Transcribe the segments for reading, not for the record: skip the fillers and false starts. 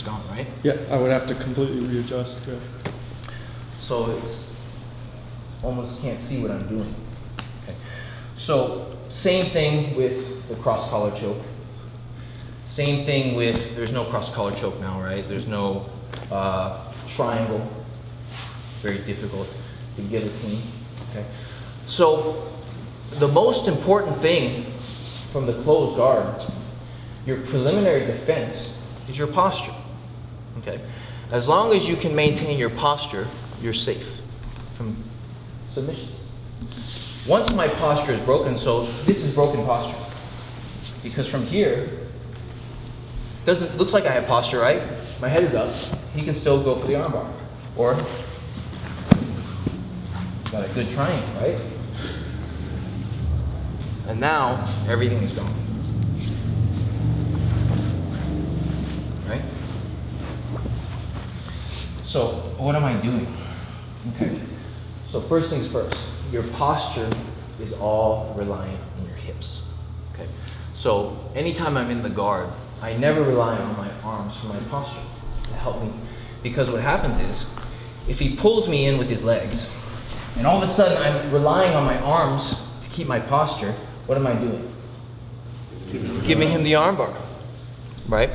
it's gone, right? Yeah, I would have to completely readjust. Yeah. So it's almost can't see what I'm doing. Okay. So same thing with the cross collar choke. Same thing with, there's no cross collar choke now, right? There's no triangle. Very difficult. The guillotine. Okay. So the most important thing from the closed guard, your preliminary defense, is your posture. Okay. As long as you can maintain your posture, you're safe from submissions. Once my posture is broken, so this is broken posture, because from here, looks like I have posture, right? My head is up. He can still go for the armbar, or got a good triangle, right? And now everything is gone, right? So what am I doing? Okay. So first things first, your posture is all reliant on your hips. Okay. So anytime I'm in the guard, I never rely on my arms for my posture to help me. Because what happens is, if he pulls me in with his legs, and all of a sudden I'm relying on my arms to keep my posture, what am I doing? Giving him the armbar, right?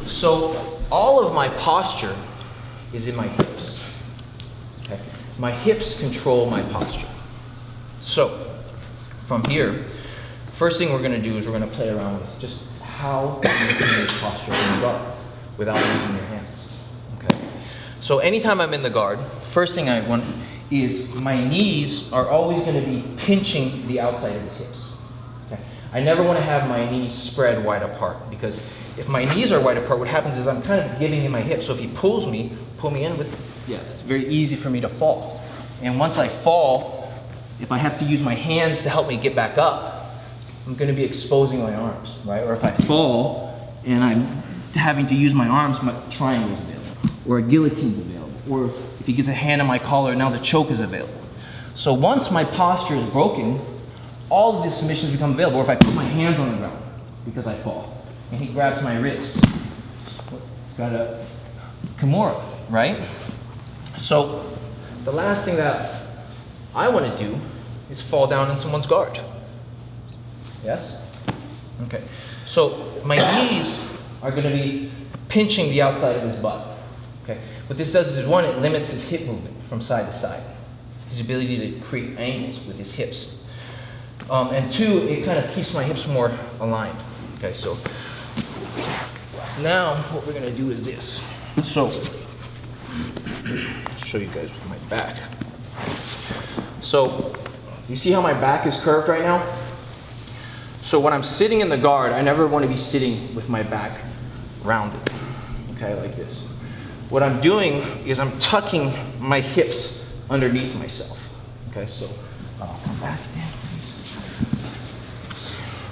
So all of my posture is in my hips. Okay? My hips control my posture. So from here, first thing we're going to do is we're going to play around with just how you can make posture in the guard without using your hands. Okay. So anytime I'm in the guard, first thing I want is my knees are always going to be pinching the outside of his hips. Okay. I never want to have my knees spread wide apart, because if my knees are wide apart, what happens is I'm kind of giving him my hips. So if he pull me in with, it's very easy for me to fall. And once I fall, if I have to use my hands to help me get back up, I'm going to be exposing my arms, right? Or if I fall and I'm having to use my arms, my triangle's available, or a guillotine's available, or if he gets a hand on my collar, now the choke is available. So once my posture is broken, all of these submissions become available. Or if I put my hands on the ground because I fall, and he grabs my wrist, it's got a Kimura, right? So the last thing that I want to do is fall down in someone's guard. Yes? Okay. So my knees are going to be pinching the outside of his butt. Okay. What this does is, one, it limits his hip movement from side to side, his ability to create angles with his hips. And two, it kind of keeps my hips more aligned. Okay. So now what we're going to do is this. So I'll show you guys with my back. So do you see how my back is curved right now? So when I'm sitting in the guard, I never want to be sitting with my back rounded, okay, like this. What I'm doing is I'm tucking my hips underneath myself, okay, so I'll come back again.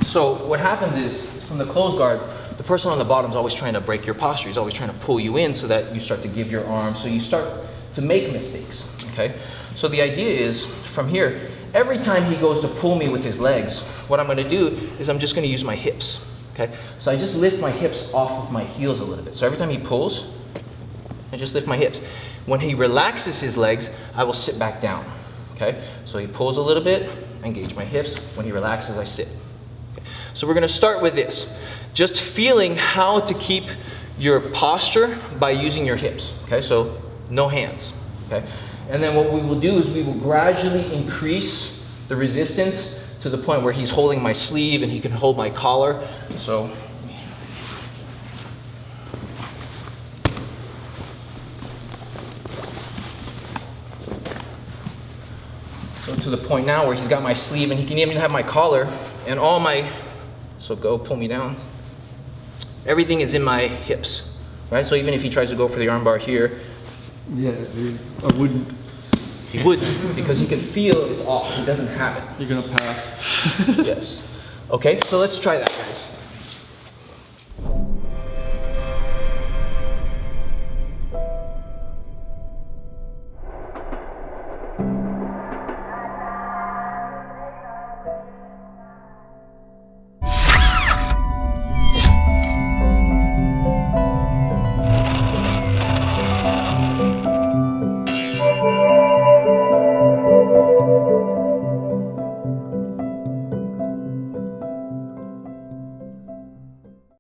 So what happens is, from the closed guard, the person on the bottom is always trying to break your posture. He's always trying to pull you in so that you start to give your arms, so you start to make mistakes, okay? So the idea is, from here, every time he goes to pull me with his legs, what I'm going to do is I'm just going to use my hips. Okay? So I just lift my hips off of my heels a little bit. So every time he pulls, I just lift my hips. When he relaxes his legs, I will sit back down. Okay? So he pulls a little bit, I engage my hips. When he relaxes, I sit. Okay? So we're going to start with this. Just feeling how to keep your posture by using your hips. Okay? So no hands. Okay? And then what we will do is we will gradually increase the resistance to the point where he's holding my sleeve and he can hold my collar. So to the point now where he's got my sleeve and he can even have my collar and all my, so go pull me down. Everything is in my hips, right? So even if he tries to go for the armbar here, yeah, I wouldn't. He wouldn't, because he can feel it's off. He doesn't have it. You're gonna pass. Yes. Okay, so let's try that, guys.